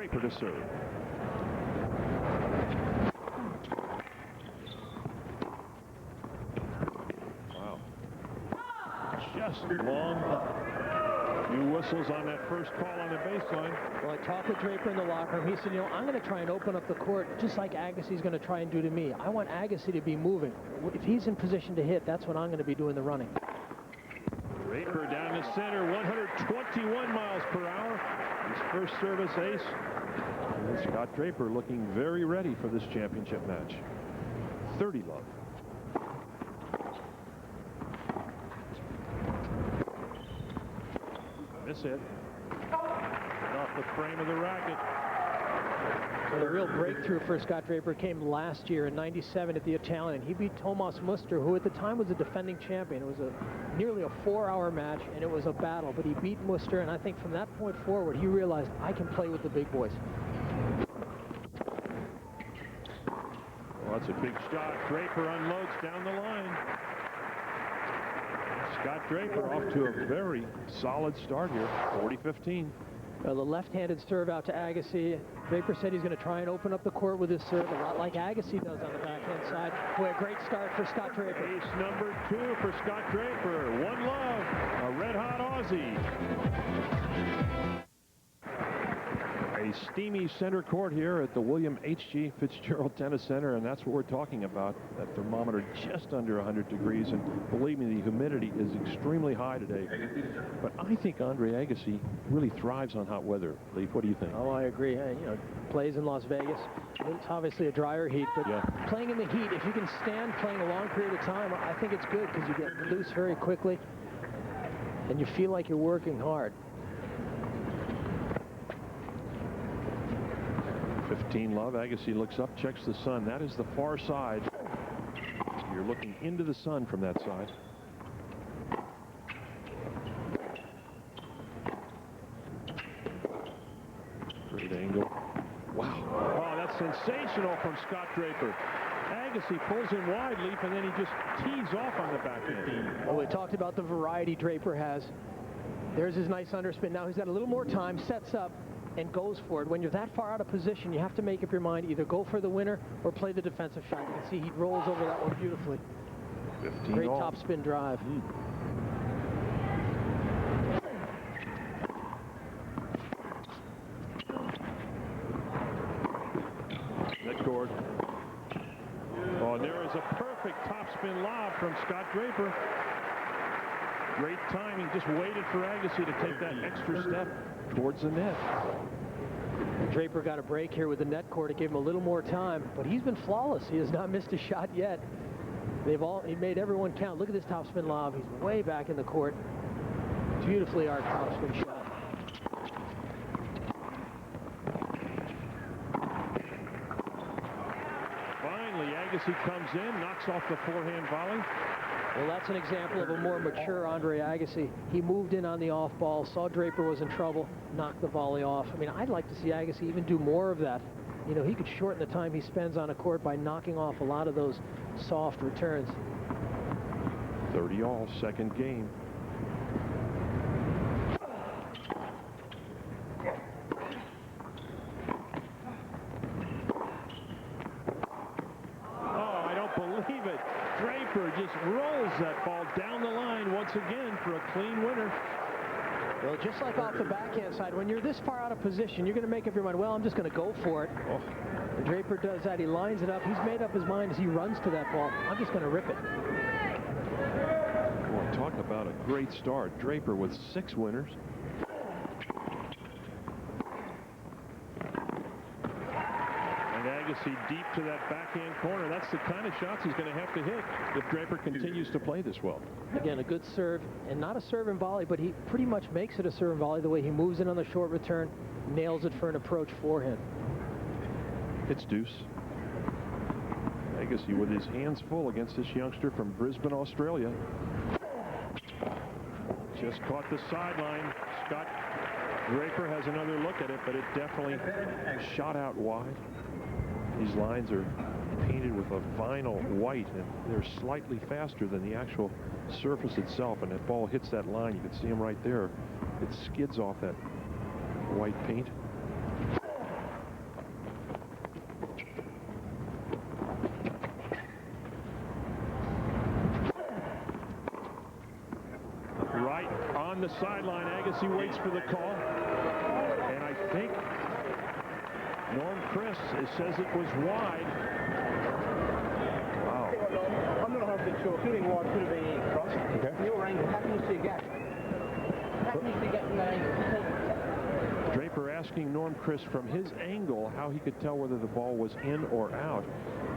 Draper to serve. Wow. Just long. Few whistles on that first call on the baseline. Well, I talked with Draper in the locker room. He said, you know, I'm going to try and open up the court just like Agassi's going to try and do to me. I want Agassi to be moving. If he's in position to hit, that's when I'm going to be doing the running. Draper down the center, 121 miles per hour. His first service ace. And Scott Draper looking very ready for this championship match. 30 love. Miss it. Off the frame of the racket. So the real breakthrough for Scott Draper came last year in '97 at the Italian. He beat Tomas Muster, who at the time was a defending champion. It was nearly a 4-hour match, and it was a battle. But he beat Muster, and I think from that point forward, he realized, I can play with the big boys. Well, that's a big shot. Draper unloads down the line. Scott Draper off to a very solid start here, 40-15. Well, the left-handed serve out to Agassi. Draper said he's going to try and open up the court with his serve, a lot like Agassi does on the backhand side. Boy, a great start for Scott Draper. Ace number 2 for Scott Draper. One love, a red-hot Aussie. A steamy center court here at the William H.G. Fitzgerald Tennis Center, and that's what we're talking about. That thermometer just under 100 degrees, and believe me, the humidity is extremely high today. But I think Andre Agassi really thrives on hot weather. Leif, what do you think? Oh, I agree. You know, plays in Las Vegas. It's obviously a drier heat, but playing in the heat, if you can stand playing a long period of time, I think it's good because you get loose very quickly, and you feel like you're working hard. 15 love. Agassi looks up, checks the sun. That is the far side. You're looking into the sun from that side. Great angle. Wow. Oh, that's sensational from Scott Draper. Agassi pulls him wide, Leaf, and then he just tees off on the backhand. Well, we talked about the variety Draper has. There's his nice underspin. Now he's got a little more time, sets up, and goes for it. When you're that far out of position, you have to make up your mind, either go for the winner or play the defensive shot. You can see he rolls over that one beautifully. 15 Great all. topspin drive. Midcourt. Oh, and there is a perfect topspin lob from Scott Draper. Great timing, just waited for Agassi to take that extra step towards the net. Draper got a break here with the net court. It gave him a little more time, but he's been flawless. He has not missed a shot yet. He made everyone count. Look at this topspin lob. He's way back in the court. Beautifully arced topspin shot. Finally, Agassi comes in, knocks off the forehand volley. Well, that's an example of a more mature Andre Agassi. He moved in on the off ball, saw Draper was in trouble, knocked the volley off. I mean, I'd like to see Agassi even do more of that. You know, he could shorten the time he spends on a court by knocking off a lot of those soft returns. 30 all, second game. Oh, I don't believe it. Draper just rolls that ball down the line once again for a clean winner. Well, just like off the backhand side, when you're this far out of position, you're going to make up your mind, well, I'm just going to go for it. Oh. And Draper does that. He lines it up. He's made up his mind as he runs to that ball. I'm just going to rip it. Well, talk about a great start. Draper with 6 winners. Agassi deep to that backhand corner. That's the kind of shots he's going to have to hit if Draper continues to play this well. Again, a good serve, and not a serve and volley, but he pretty much makes it a serve and volley the way he moves in on the short return, nails it for an approach forehand. It's deuce. Agassi with his hands full against this youngster from Brisbane, Australia. Just caught the sideline. Scott Draper has another look at it, but it definitely shot out wide. These lines are painted with a vinyl white, and they're slightly faster than the actual surface itself, and that ball hits that line. You can see him right there. It skids off that white paint. the sideline. Agassi waits for the call. And I think Norm Chris says it was wide. Wow. I'm not 100% sure. Feeling wide could have been in cross. Okay. Your angle, how can you see a gap? How can you see a gap from that angle? Draper asking Norm Chris from his angle how he could tell whether the ball was in or out.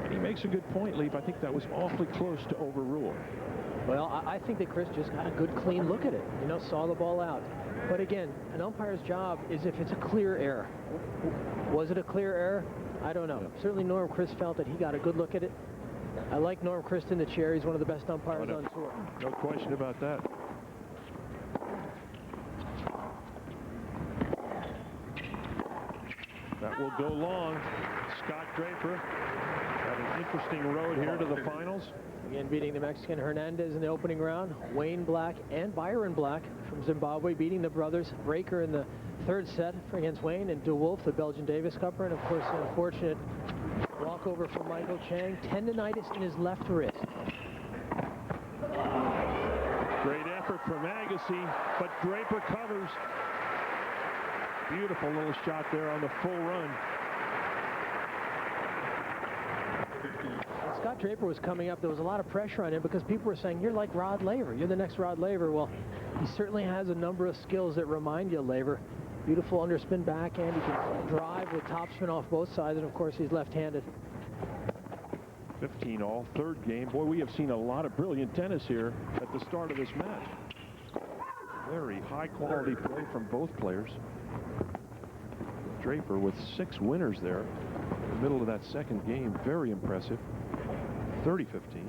And he makes a good point, Leaf. I think that was awfully close to overrule. Well, I think that Chris just got a good, clean look at it. You know, saw the ball out. But again, an umpire's job is if it's a clear error. Was it a clear error? I don't know. Certainly Norm Chris felt that he got a good look at it. I like Norm Chris in the chair. He's one of the best umpires on tour. No question about that. That will go long. Scott Draper had an interesting road here to the finals. Again, beating the Mexican Hernandez in the opening round. Wayne Black and Byron Black from Zimbabwe beating the brothers Breaker in the third set against Wayne, and De Wolf, the Belgian Davis Cupper, and of course an unfortunate walkover from Michael Chang. Tendonitis in his left wrist. Great effort from Agassi, but Draper covers. Beautiful little shot there on the full run. Scott Draper was coming up. There was a lot of pressure on him because people were saying, you're like Rod Laver. You're the next Rod Laver. Well, he certainly has a number of skills that remind you of Laver. Beautiful underspin backhand. He can drive with topspin off both sides, and of course he's left-handed. 15 all, third game. Boy, we have seen a lot of brilliant tennis here at the start of this match. Very high-quality play from both players. Draper with 6 winners there in the middle of that second game. Very impressive. 30-15.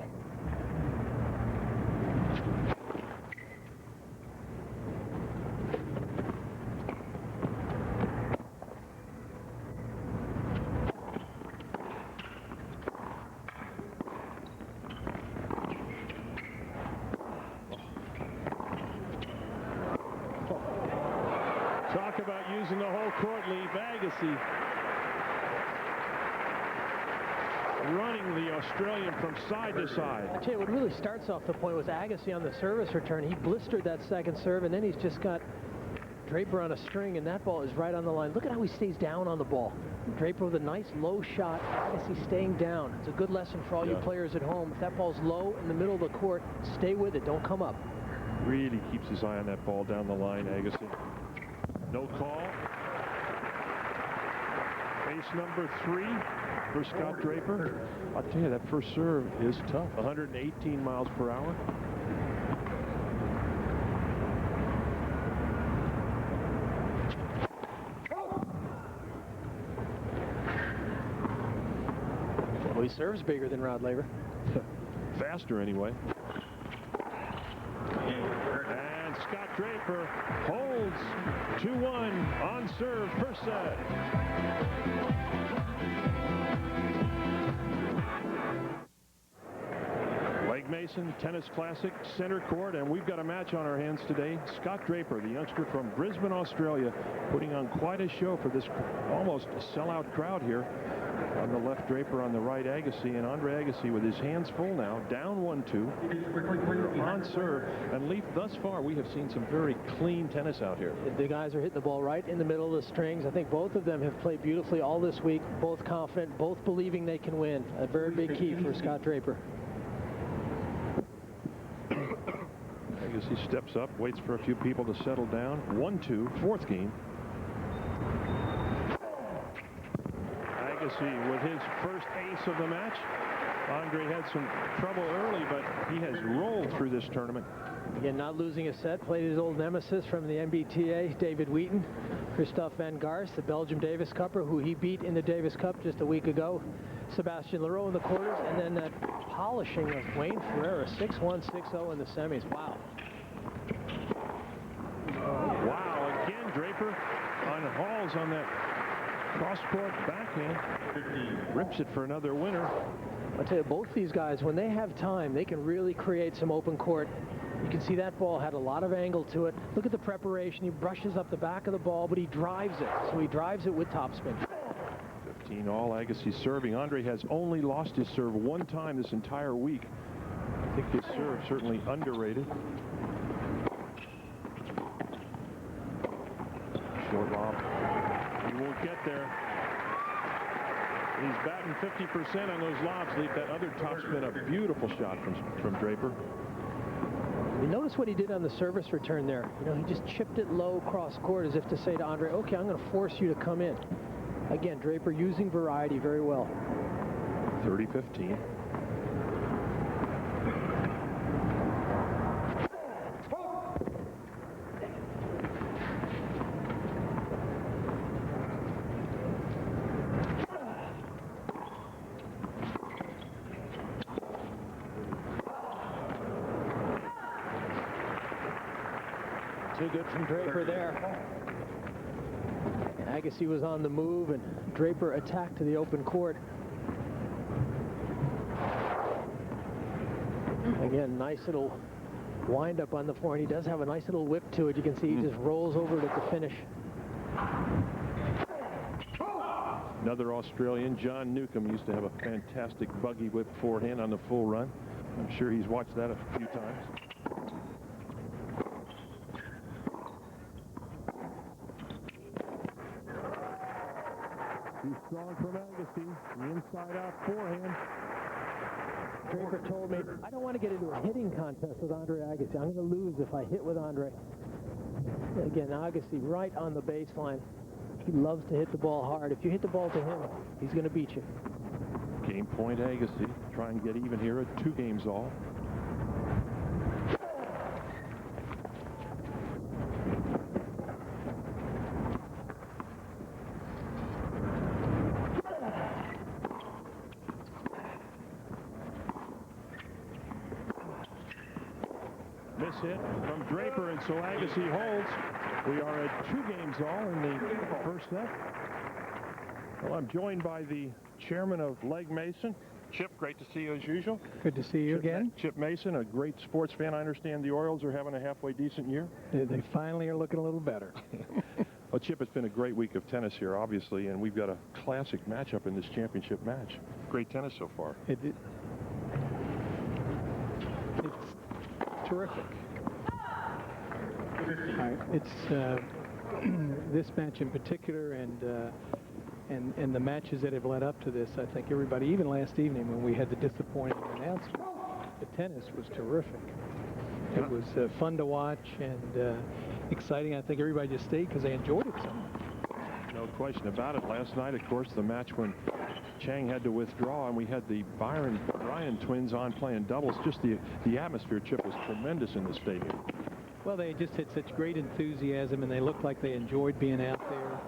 Talk about using the whole court, Leaf. Agassi running the Australian from side to side. I tell you, what really starts off the point was Agassi on the service return. He blistered that second serve, and then he's just got Draper on a string, and that ball is right on the line. Look at how he stays down on the ball. Draper with a nice low shot. Agassi staying down. It's a good lesson for all you players at home. If that ball's low in the middle of the court, stay with it. Don't come up. Really keeps his eye on that ball down the line, Agassi. No call. Base number 3 for Scott Draper. I'll tell you, that first serve is tough. 118 miles per hour. Well, he serves bigger than Rod Laver. Faster, anyway. And Scott Draper holds 2-1 on serve, first set. Legg Mason Tennis Classic Center Court, and we've got a match on our hands today. Scott Draper, the youngster from Brisbane, Australia, putting on quite a show for this almost sellout crowd here. On the left, Draper, on the right, Agassi, and Andre Agassi with his hands full now, down 1-2 on serve. And Leaf, thus far we have seen some very clean tennis out here. The guys are hitting the ball right in the middle of the strings. I think both of them have played beautifully all this week, both confident, both believing they can win. A very big key for Scott Draper. Agassi steps up, waits for a few people to settle down. 1-2, fourth game. Agassi with his first ace of the match. Andre had some trouble early, but he has rolled through this tournament. Again, not losing a set. Played his old nemesis from the MBTA, David Wheaton. Christophe Van Garst, the Belgium Davis Cupper, who he beat in the Davis Cup just a week ago. Sebastian Leroux in the quarters, and then that polishing of Wayne Ferreira, 6-1, 6-0 in the semis. Wow. Wow, again, Draper on Halls on that cross-court backhand. Rips it for another winner. I'll tell you, both these guys, when they have time, they can really create some open court. You can see that ball had a lot of angle to it. Look at the preparation. He brushes up the back of the ball, but he drives it. So he drives it with topspin. 15 all, Agassi serving. Andre has only lost his serve one time this entire week. I think his serve certainly underrated. won't get there. He's batting 50% on those lobs. Leave that other topspin, a beautiful shot from Draper. You notice what he did on the service return there. You know, he just chipped it low cross court as if to say to Andre, okay, I'm going to force you to come in. Again, Draper using variety very well. 30-15. Too good from Draper there. Agassi was on the move, and Draper attacked to the open court. Again, nice little wind up on the floor, and he does have a nice little whip to it. You can see he just rolls over it at the finish. Another Australian, John Newcomb, used to have a fantastic buggy whip forehand on the full run. I'm sure he's watched that a few times. He's strong from Agassi. The inside-out forehand. Draper told me, I don't want to get into a hitting contest with Andre Agassi. I'm going to lose if I hit with Andre. Again, Agassi right on the baseline. He loves to hit the ball hard. If you hit the ball to him, he's going to beat you. Game point Agassi. Try and get even here at 2 games all. Miss hit from Draper, and so Agassi holds. We are at 2 games all in the first set. Well, I'm joined by the chairman of Legg Mason. Chip, great to see you as usual. Good to see you again. Chip Mason, a great sports fan. I understand the Orioles are having a halfway decent year. They finally are looking a little better. Well, Chip, it's been a great week of tennis here, obviously, and we've got a classic matchup in this championship match. Great tennis so far. It's terrific. It's this match in particular, and the matches that have led up to this. I think everybody, even last evening when we had the disappointing announcement, the tennis was terrific. It was fun to watch and exciting. I think everybody just stayed because they enjoyed it so much. No question about it. Last night, of course, the match when Chang had to withdraw, and we had the Bryan twins on playing doubles. Just the atmosphere, Chip, was tremendous in the stadium. Well, they just had such great enthusiasm, and they looked like they enjoyed being out there.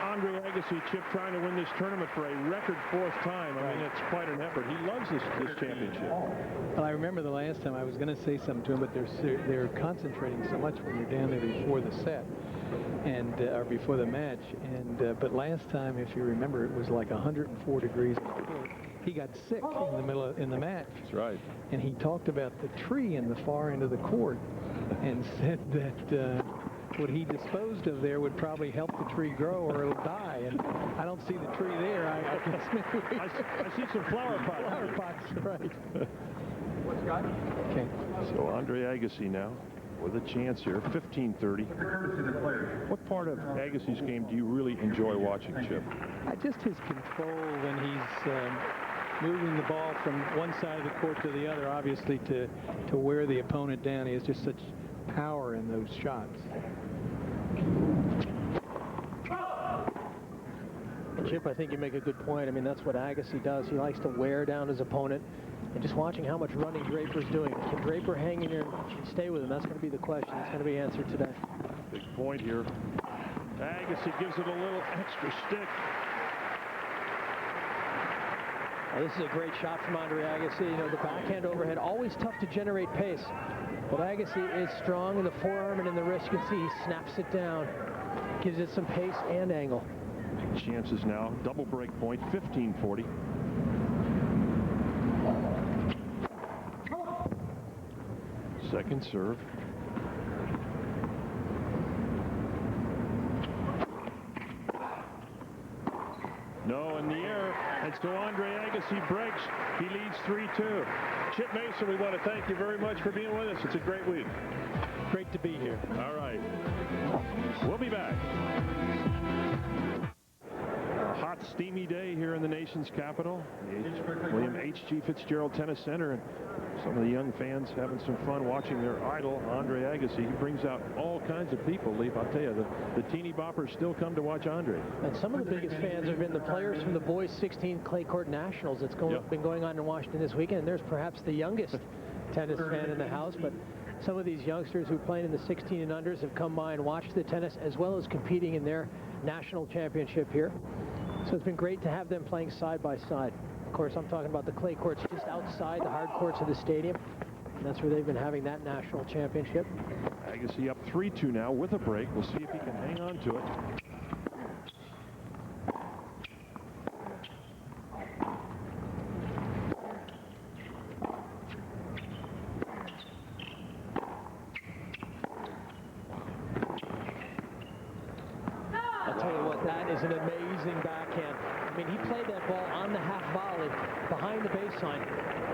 Andre Agassi, Chip, trying to win this tournament for a record 4th time. I mean, it's quite an effort. He loves this championship. Well, I remember the last time I was going to say something to him, but they're concentrating so much when you're down there before the set and or before the match. And but last time, if you remember, it was like 104 degrees. He got sick in the match. That's right. And he talked about the tree in the far end of the court and said that what he disposed of there would probably help the tree grow or it'll die. And I don't see the tree there. I see some flower pots. Flower pots, right. What's got? Okay. So Andre Agassi now with a chance here, 15-30. What part of Agassi's game do you really enjoy watching, Chip? Just his control when he's moving the ball from one side of the court to the other, obviously to wear the opponent down. He has just such power in those shots. Chip, I think you make a good point. I mean, that's what Agassi does. He likes to wear down his opponent. And just watching how much running Draper's doing. Can Draper hang in here and stay with him? That's going to be the question. It's going to be answered today. Big point here. Agassi gives it a little extra stick. Now, this is a great shot from Andre Agassi. You know, the backhand overhead, always tough to generate pace. But Agassi is strong in the forearm and in the wrist. You can see he snaps it down. Gives it some pace and angle. Chances now. Double break point, 15-40. Second serve. No, in the air. And so Andre Agassi breaks. He leads 3-2. Chip Mason, we want to thank you very much for being with us. It's a great week. Great to be here. All right. We'll be back. A hot, steamy day here in the nation's capital, the William H.G. Fitzgerald Tennis Center. And some of the young fans having some fun watching their idol, Andre Agassi. He brings out all kinds of people, Leaf. I'll tell you, the teeny boppers still come to watch Andre. And some of the biggest fans have been the players from the boys 16 clay court nationals that's been going on in Washington this weekend. And there's perhaps the youngest tennis fan in the house, but some of these youngsters who played in the 16 and unders have come by and watched the tennis as well as competing in their national championship here. So it's been great to have them playing side by side. Of course, I'm talking about the clay courts just outside the hard courts of the stadium. And that's where they've been having that national championship. Agassi up 3-2 now with a break. We'll see if he can hang on to it. I'll tell you what, that is an amazing backhand. I mean, he played that ball on the half volley behind the baseline,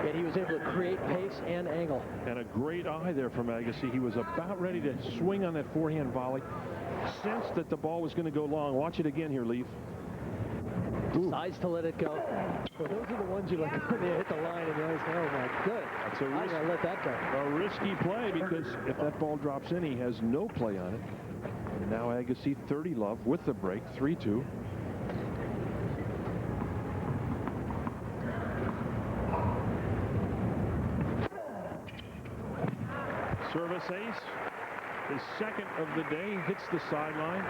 yet he was able to create pace and angle. And a great eye there from Agassi. He was about ready to swing on that forehand volley. Sensed that the ball was going to go long. Watch it again here, Leaf. Decides to let it go. So those are the ones you look when they hit the line and you always say, oh my good. That's a I'm going to let that go. A risky play because if that ball drops in, he has no play on it. And now Agassi 30 love with the break, 3-2. Service ace, his second of the day, hits the sideline.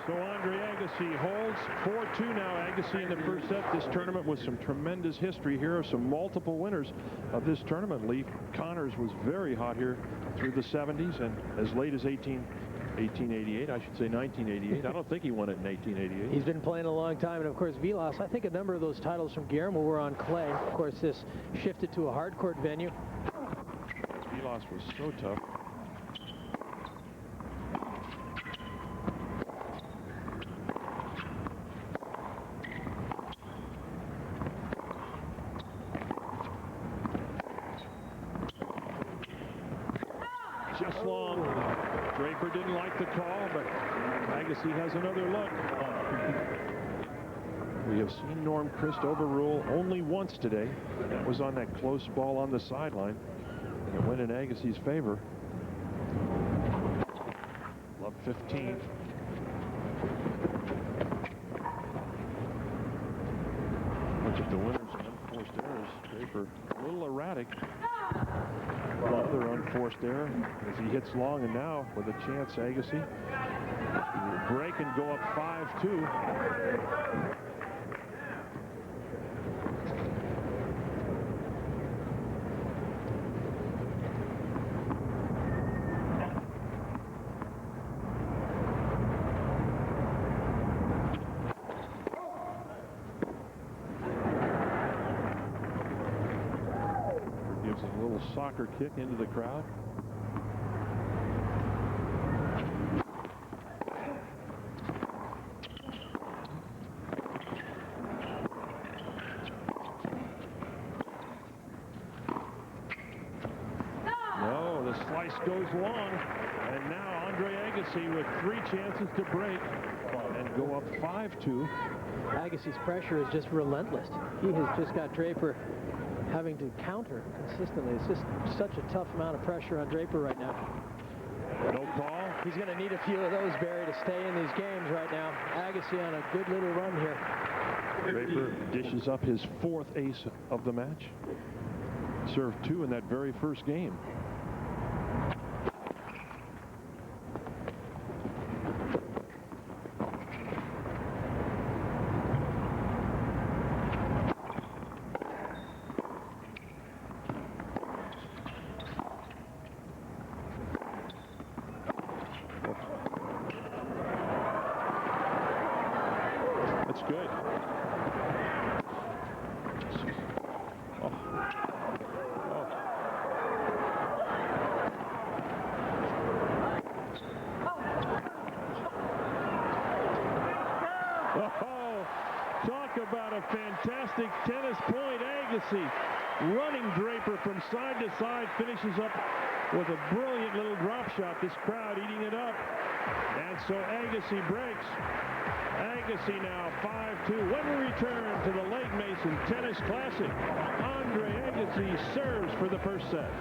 So Andre Agassi holds 4-2 now. Agassi in the first set. This tournament with some tremendous history. Here are some multiple winners of this tournament. Leaf Connors was very hot here through the 70s and as late as 1888, I should say 1988. I don't think he won it in 1888. He's been playing a long time, and of course Vilas, I think a number of those titles from Guillermo were on clay. Of course this shifted to a hard court venue. Vilas was so tough. Just long. Draper didn't like the call, but Agassi has another look. We have seen Norm Christ overrule only once today. That was on that close ball on the sideline. It went in Agassi's favor. Love 15. Look at the winners and unforced errors. Draper a little erratic. Another unforced error as he hits long, and now with a chance Agassi will break and go up 5-2. Gives a little soccer kick into the crowd. No, the slice goes long, and now Andre Agassi with 3 chances to break and go up 5-2. Agassi's pressure is just relentless. He has just got Draper having to counter consistently. It's just such a tough amount of pressure on Draper right now. No call. He's going to need a few of those, Barry, to stay in these games right now. Agassi on a good little run here. Draper dishes up his 4th ace of the match. Served 2 in that very first game. That's good. Talk about a fantastic tennis point. Agassi running Draper from side to side, finishes up with a brilliant little drop shot. This crowd eating it up. And so Agassi breaks. Agassi now 5-2. When we return to the Legg Mason Tennis Classic, Andre Agassi serves for the first set.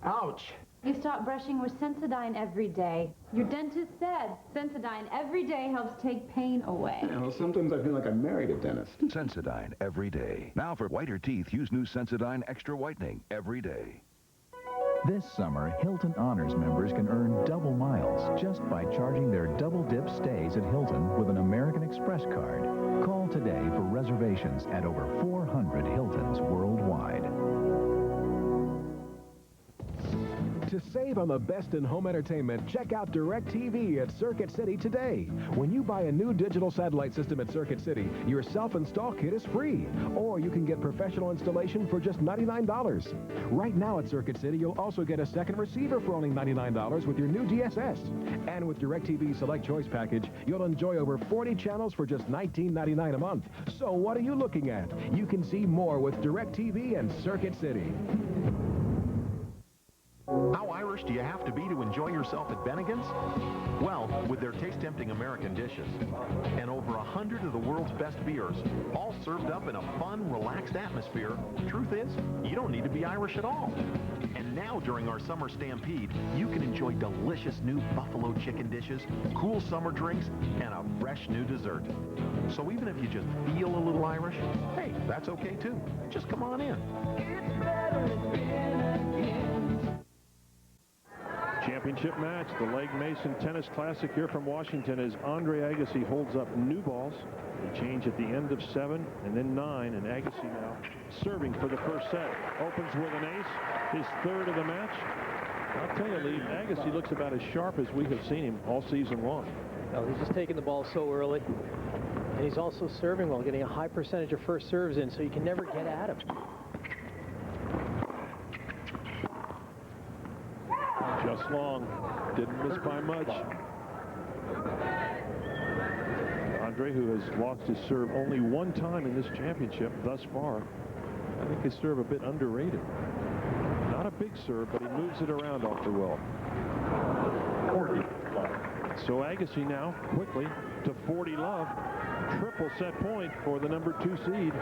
Ouch. You stop brushing with Sensodyne every day. Your dentist said Sensodyne every day helps take pain away. Well, sometimes I feel like I'm married a dentist. Sensodyne every day. Now for whiter teeth, use new Sensodyne Extra Whitening every day. This summer, Hilton Honors members can earn double miles just by charging their double-dip stays at Hilton with an American Express card. Call today for reservations at over 400 Hiltons worldwide. To save on the best in home entertainment, check out DirecTV at Circuit City today. When you buy a new digital satellite system at Circuit City, your self-install kit is free. Or you can get professional installation for just $99. Right now at Circuit City, you'll also get a second receiver for only $99 with your new DSS. And with DirecTV Select Choice Package, you'll enjoy over 40 channels for just $19.99 a month. So what are you looking at? You can see more with DirecTV and Circuit City. How Irish do you have to be to enjoy yourself at Bennigan's? Well, with their taste-tempting American dishes and over 100 of the world's best beers, all served up in a fun, relaxed atmosphere, truth is, you don't need to be Irish at all. And now, during our summer stampede, you can enjoy delicious new buffalo chicken dishes, cool summer drinks, and a fresh new dessert. So even if you just feel a little Irish, hey, that's okay too. Just come on in. Championship match, the Legg Mason Tennis Classic here from Washington, as Andre Agassi holds up new balls. They change at the end of 7 and then 9, and Agassi now serving for the first set. Opens with an ace, his 3rd of the match. I'll tell you, Lee, Agassi looks about as sharp as we have seen him all season long. No, he's just taking the ball so early. And he's also serving well, getting a high percentage of first serves in, so you can never get at him. Just long. Didn't miss by much. Andre, who has lost his serve only one time in this championship thus far. I think his serve a bit underrated. Not a big serve, but he moves it around awfully well. So Agassi now quickly to 40 love. Triple set point for the number 2 seed.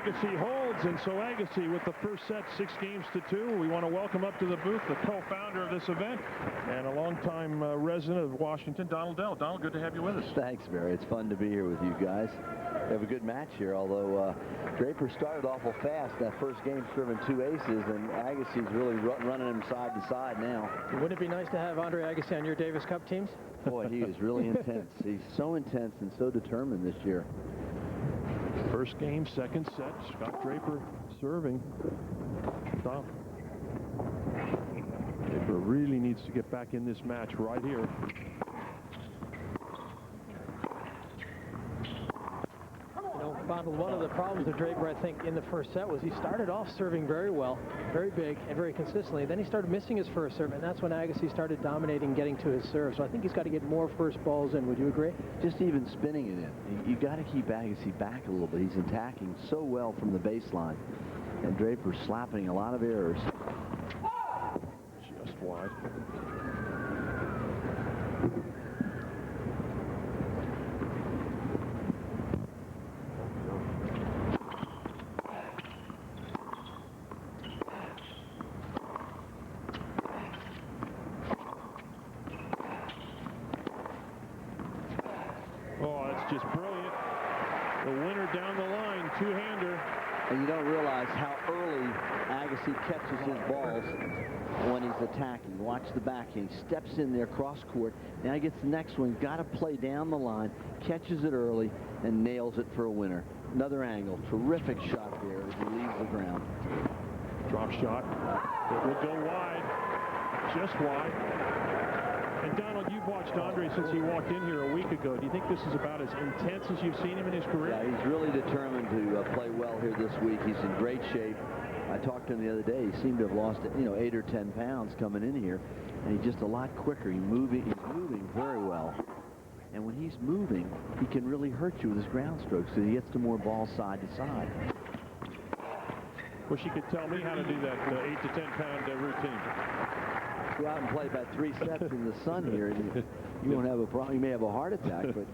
Agassi holds, and so Agassi with the first set, 6-2. We want to welcome up to the booth the co-founder of this event and a longtime resident of Washington, Donald Dell. Donald, good to have you with us. Thanks, Barry. It's fun to be here with you guys. We have a good match here, although Draper started awful fast that first game, serving 2 aces, and Agassi's really running him side to side now. Wouldn't it be nice to have Andre Agassi on your Davis Cup teams? Boy, he is really intense. He's so intense and so determined this year. First game, second set. Scott Draper serving. Stop. Draper really needs to get back in this match right here. Bob, one of the problems with Draper, I think, in the first set was he started off serving very well, very big, and very consistently. Then he started missing his first serve, and that's when Agassi started dominating, getting to his serve. So I think he's got to get more first balls in. Would you agree? Just even spinning it in. You got to keep Agassi back a little bit. He's attacking so well from the baseline, and Draper's slapping a lot of errors. Just wide. That's just brilliant. The winner down the line, two-hander. And you don't realize how early Agassi catches his balls when he's attacking. Watch the backhand. He steps in there cross court. Now he gets the next one. Got to play down the line, catches it early, and nails it for a winner. Another angle. Terrific shot there as he leaves the ground. Drop shot. It will go wide. Just wide. And Donald, you've watched Andre since he walked in here a week ago. Do you think this is about as intense as you've seen him in his career? Yeah, he's really determined to play well here this week. He's in great shape. I talked to him the other day. He seemed to have lost, 8 or 10 pounds coming in here, and he's just a lot quicker. He's moving very well. And when he's moving, he can really hurt you with his ground strokes because he gets to more balls side to side. Wish you could tell me how to do that 8 to 10 pound routine. Go out and play about 3 sets in the sun here, and you won't have a problem. You may have a heart attack, but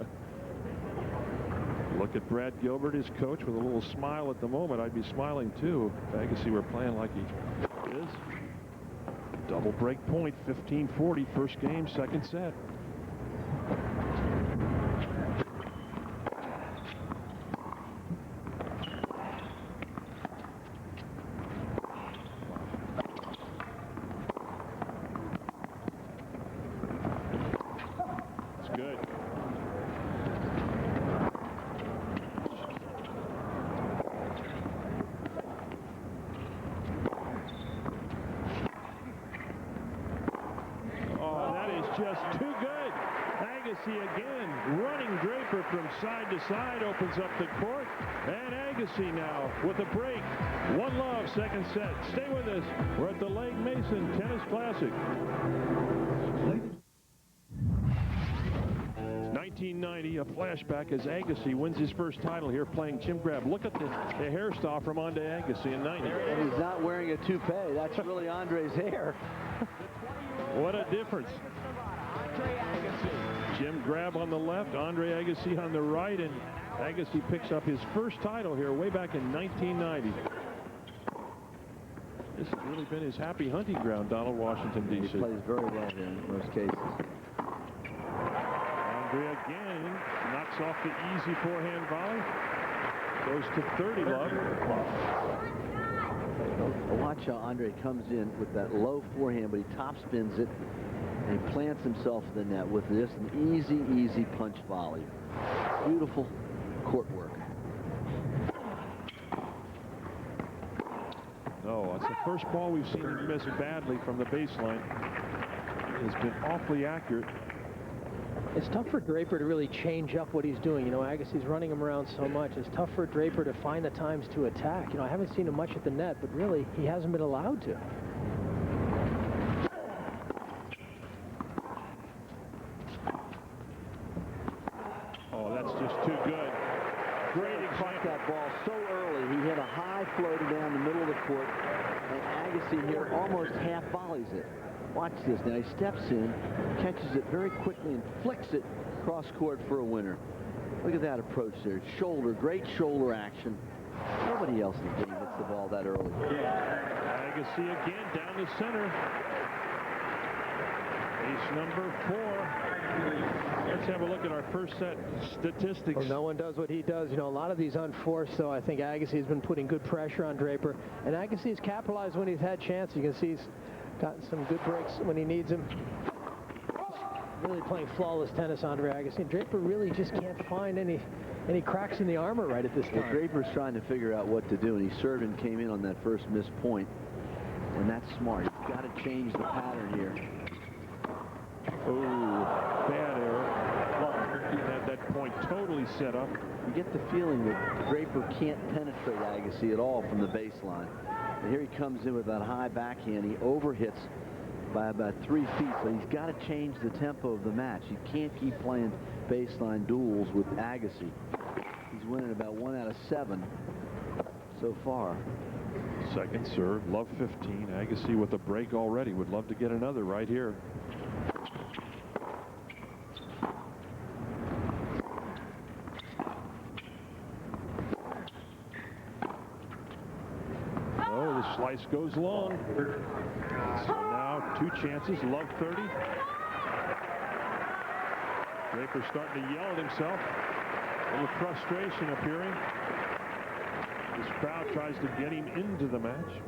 look at Brad Gilbert, his coach, with a little smile at the moment. I'd be smiling too if Agassi were playing like he is. Double break point, 15-40, first game, second set. Just too good. Agassi again, running Draper from side to side, opens up the court. And Agassi now with a break. 1-love, second set. Stay with us. We're at the Legg Mason Tennis Classic. 1990, a flashback as Agassi wins his first title here playing Jim Grab. Look at the hairstyle from Andre Agassi in 90. And he's not wearing a toupee. That's really Andre's hair. What a difference. Jim Grab on the left, Andre Agassi on the right, and Agassi picks up his first title here way back in 1990. This has really been his happy hunting ground, Donald, Washington, D.C. He plays very well here in most cases. Andre again knocks off the easy forehand volley. Goes to 30-love. Watch how Andre comes in with that low forehand, but he top spins it. And he plants himself in the net with just an easy punch volley. Beautiful court work. No, it's the first ball we've seen him miss badly from the baseline. It has been awfully accurate. It's tough for Draper to really change up what he's doing. Agassi's running him around so much. It's tough for Draper to find the times to attack. I haven't seen him much at the net, but really, he hasn't been allowed to. That ball so early. He hit a high floater down the middle of the court, and Agassi here almost half volleys it. Watch this now. He steps in, catches it very quickly, and flicks it cross court for a winner. Look at that approach there. Shoulder, great shoulder action. Nobody else in the game hits the ball that early. Agassi again down the center. Ace number 4. Let's have a look at our first set statistics. Well, no one does what he does. A lot of these unforced, though. I think Agassi's been putting good pressure on Draper. And Agassi's capitalized when he's had chances. You can see he's gotten some good breaks when he needs them. Really playing flawless tennis, Andre Agassi. And Draper really just can't find any cracks in the armor right at this time. Well, Draper's trying to figure out what to do, and he served and came in on that first missed point. And that's smart. You've got to change the pattern here. Oh, bad error. He had that point totally set up. You get the feeling that Draper can't penetrate Agassi at all from the baseline. And here he comes in with that high backhand. He overhits by about 3 feet, so he's got to change the tempo of the match. You can't keep playing baseline duels with Agassi. He's winning about 1 out of 7 so far. Second serve, love 15. Agassi with a break already. Would love to get another right here. Slice goes long. So now 2 chances, love 30. Draper starting to yell at himself. A little frustration appearing. This crowd tries to get him into the match.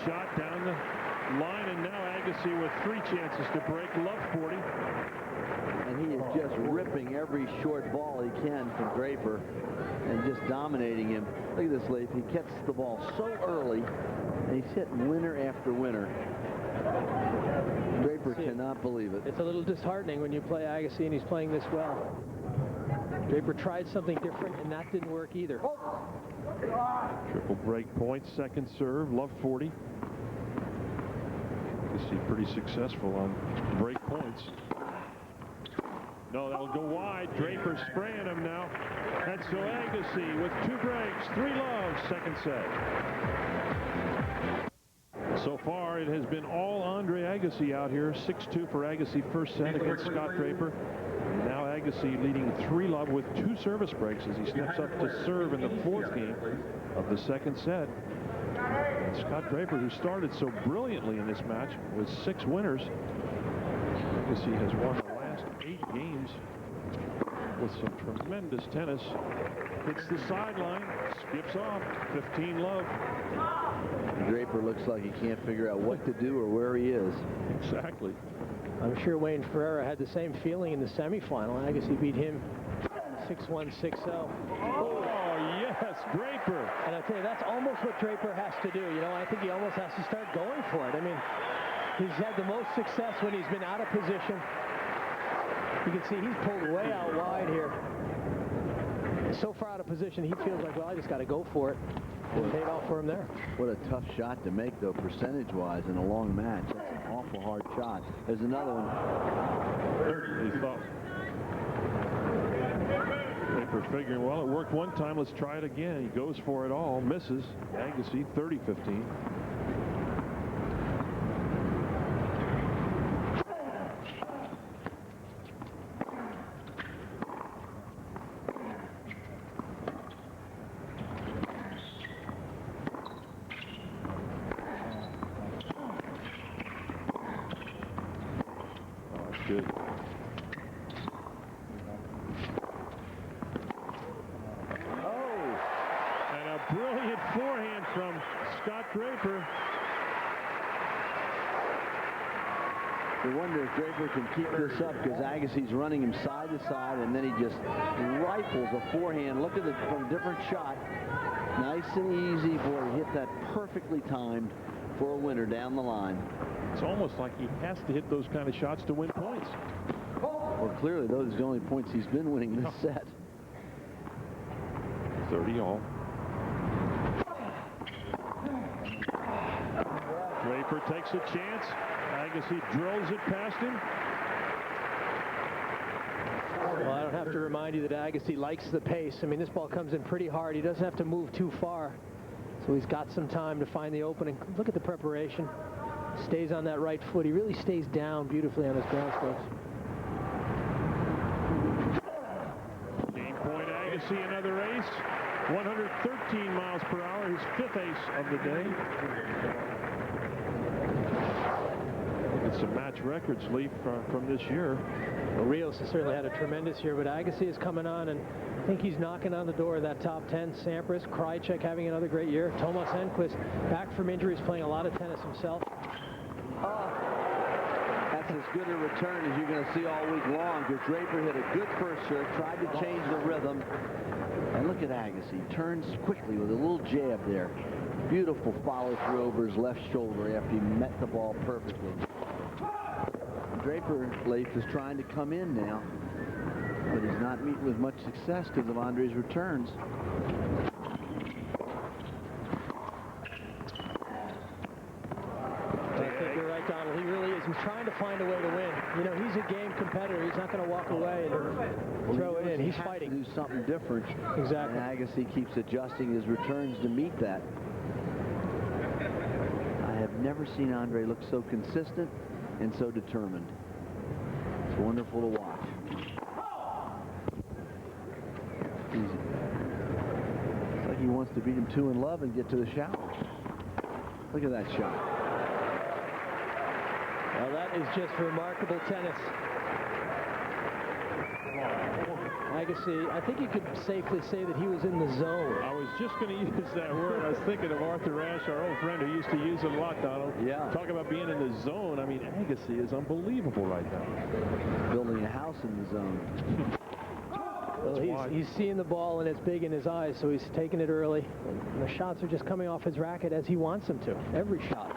Shot down the line, and now Agassi with 3 chances to break Love 40. And he is just ripping every short ball he can from Draper and just dominating him. Look at this, Leif. He gets the ball so early, and he's hitting winner after winner. Draper cannot believe it. It's a little disheartening when you play Agassi and he's playing this well. Draper tried something different, and that didn't work either. Triple break point, second serve, Love 40. Agassi pretty successful on break points. No, that'll go wide. Draper spraying him now. And so Agassi with 2 breaks, 3 loves, second set. So far, it has been all Andre Agassi out here. 6-2 for Agassi first set against Scott Draper. Now Agassi leading 3-love with 2 service breaks as he steps up to serve in the 4th game of the second set. And Scott Draper, who started so brilliantly in this match with 6 winners, Agassi has won the last 8 games with some tremendous tennis. Hits the sideline, skips off, 15-love. Draper looks like he can't figure out what to do or where he is. Exactly. I'm sure Wayne Ferreira had the same feeling in the semifinal. Agassi beat him 6-1, 6-0. Oh, yes, Draper. And I tell you, that's almost what Draper has to do. You know, I think he almost has to start going for it. I mean, he's had the most success when he's been out of position. You can see he's pulled way out wide here. So far out of position, he feels like, well, I just got to go for it. It paid off for him there. What a tough shot to make, though, percentage-wise in a long match. That's an awful hard shot. There's another one. He thought. Draper figuring, well, it worked one time. Let's try it again. He goes for it all. Misses. Agassi, 30-15. Good. Oh, and a brilliant forehand from Scott Draper. You wonder if Draper can keep this up because Agassi's running him side to side, and then he just rifles a forehand. Look at it from a different shot. Nice and easy. Boy, he hit that perfectly timed for a winner down the line. It's almost like he has to hit those kind of shots to win points. Well, clearly, those are the only points he's been winning this set. 30 all. Draper takes a chance. Agassi drills it past him. Well, I don't have to remind you that Agassi likes the pace. I mean, this ball comes in pretty hard. He doesn't have to move too far. So he's got some time to find the opening. Look at the preparation. Stays on that right foot. He really stays down beautifully on his ground strokes. Game point, Agassi, another ace. 113 miles per hour, his 5th ace of the day. Look at some match records, Leaf, from this year. Well, Rios has certainly had a tremendous year, but Agassi is coming on, and I think he's knocking on the door of that top 10. Sampras, Krajicek having another great year. Tomas Enquist, back from injuries, playing a lot of tennis himself. That's as good a return as you're going to see all week long, because Draper hit a good first serve, tried to change the rhythm. And look at Agassi. Turns quickly with a little jab there. Beautiful follow-through over his left shoulder after he met the ball perfectly. Draper, Leif, is trying to come in now, but he's not meeting with much success because of Andre's returns. I think you're right, Donald. He really is. He's trying to find a way to win. You know, he's a game competitor. He's not going to walk away and throw it in. He's fighting. To do something different. Exactly. And Agassi keeps adjusting his returns to meet that. I have never seen Andre look so consistent and so determined. It's wonderful to watch. It's like he wants to beat him 2 in love and get to the shower. Look at that shot. Well, that is just remarkable tennis. Agassi, I think you could safely say that he was in the zone. I was just going to use that word. I was thinking of Arthur Ashe, our old friend who used to use it a lot, Donald. Yeah. Talk about being in the zone. I mean, Agassi is unbelievable right now. Building a house in the zone. Well, he's seeing the ball and it's big in his eyes, so he's taking it early. And the shots are just coming off his racket as he wants them to. Every shot.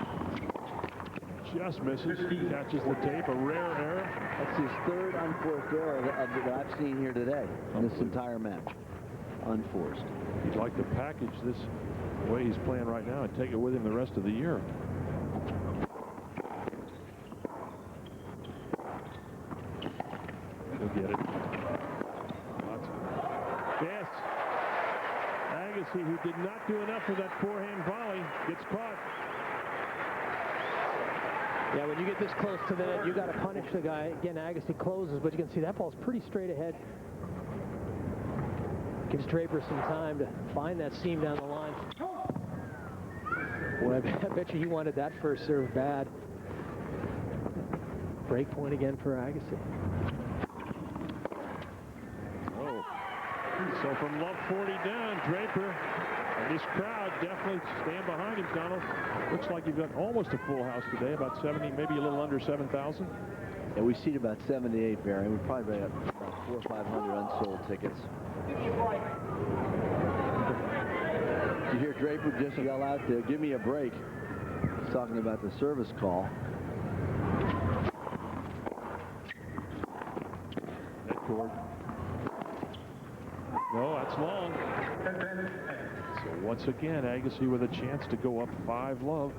Just misses. He catches the tape. A rare error. That's his 3rd unforced error that I've seen here today in this entire match. Unforced. He'd like to package this way he's playing right now and take it with him the rest of the year. He'll get it. Yes. Agassi, who did not do enough for that forehand volley, gets caught. Yeah, when you get this close to the net, you got to punish the guy. Again, Agassi closes, but you can see that ball's pretty straight ahead. Gives Draper some time to find that seam down the line. Boy, I bet you he wanted that first serve bad. Break point again for Agassi. Oh, so from love 40 down, Draper. And this crowd definitely stand behind him, Donald. Looks like you've got almost a full house today, about 70, maybe a little under 7,000. Yeah, we seat about 78, Barry. We probably got about 400 or 500 unsold tickets. You hear Draper just yell out there, "Give me a break." He's talking about the service call. Net cord. No, that's long. So once again, Agassi with a chance to go up 5-love.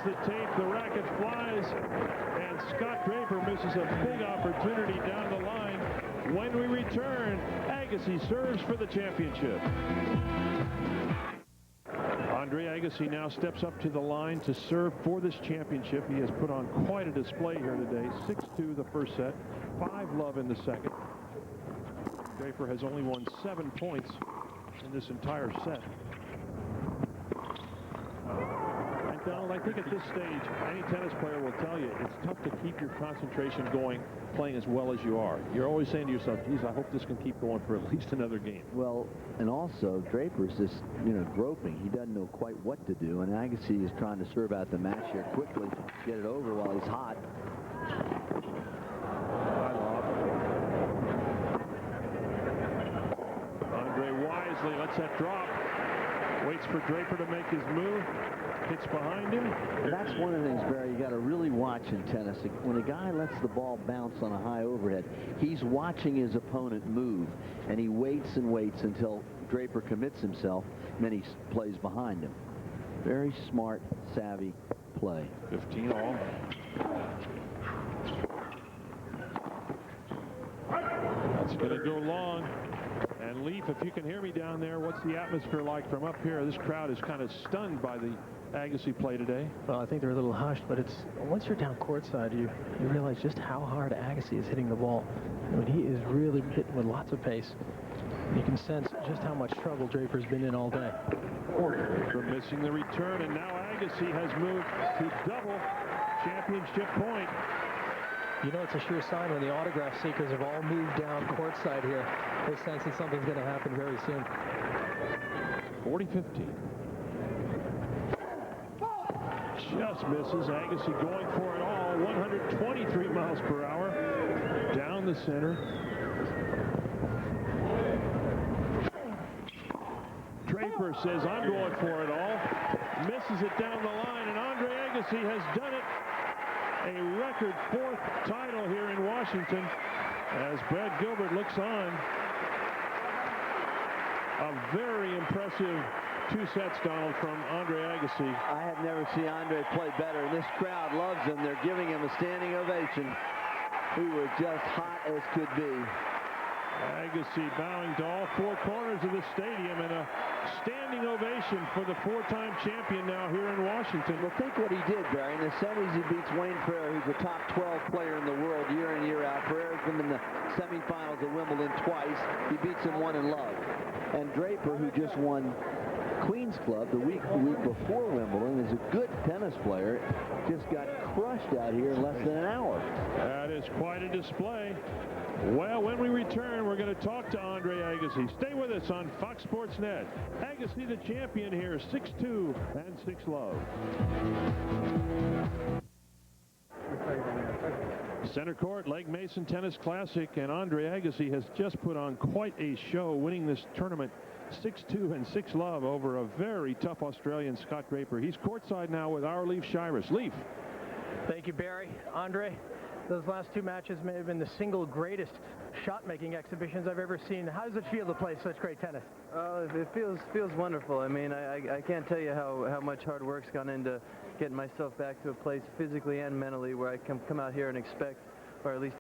The tape, the racket flies, and Scott Draper misses a big opportunity down the line. When we return, Agassi serves for the championship. Andre Agassi now steps up to the line to serve for this championship. He has put on quite a display here today. 6-2 the first set, 5-love in the second. Draper has only won 7 points in this entire set. Donald, I think at this stage, any tennis player will tell you it's tough to keep your concentration going, playing as well as you are. You're always saying to yourself, geez, I hope this can keep going for at least another game. Well, and also, Draper's just, groping. He doesn't know quite what to do, and Agassi is trying to serve out the match here quickly, get it over while he's hot. Andre wisely lets that drop. Waits for Draper to make his move. Hits behind him. And that's one of the things, Barry, you got to really watch in tennis. When a guy lets the ball bounce on a high overhead, he's watching his opponent move, and he waits and waits until Draper commits himself, and then he plays behind him. Very smart, savvy play. 15 all. That's going to go long. And Leaf, if you can hear me down there, what's the atmosphere like from up here? This crowd is kind of stunned by the Agassi play today. Well, I think they're a little hushed, but it's once you're down courtside, you realize just how hard Agassi is hitting the ball. I mean, he is really hitting with lots of pace. You can sense just how much trouble Draper's been in all day. Draper missing the return, and now Agassi has moved to double championship point. You know, it's a sure sign when the autograph seekers have all moved down courtside here. They sense that something's going to happen very soon. 40-15. Just misses. Agassi going for it all. 123 miles per hour down the center. Draper says, I'm going for it all. Misses it down the line, and Andre Agassi has done it. A record 4th title here in Washington as Brad Gilbert looks on. A very impressive 2 sets, Donald, from Andre Agassi. I have never seen Andre play better, and this crowd loves him. They're giving him a standing ovation. He was just hot as could be. Agassi bowing to all 4 corners of the stadium, and a standing ovation for the 4-time champion now here in Washington. Well, think what he did, Barry. In the semis, he beats Wayne Ferrer, who's a top 12 player in the world year in, year out. Ferrer's been in the semifinals at Wimbledon twice. He beats him one in love. And Draper, who just won Queen's Club the week before Wimbledon, is a good tennis player, just got crushed out here in less than an hour. That is quite a display. Well, when we return, we're going to talk to Andre Agassi. Stay with us on Fox Sports Net. Agassi, the champion here, 6-2 and 6-love. Center court, Legg Mason Tennis Classic, and Andre Agassi has just put on quite a show, winning this tournament 6-2 and 6-love over a very tough Australian, Scott Draper. He's courtside now with our Leif Shiras. Leif. Thank you, Barry. Andre, those last 2 matches may have been the single greatest shot-making exhibitions I've ever seen. How does it feel to play such great tennis? It feels wonderful. I mean, I can't tell you how much hard work's gone into getting myself back to a place physically and mentally where I can come out here and expect, or at least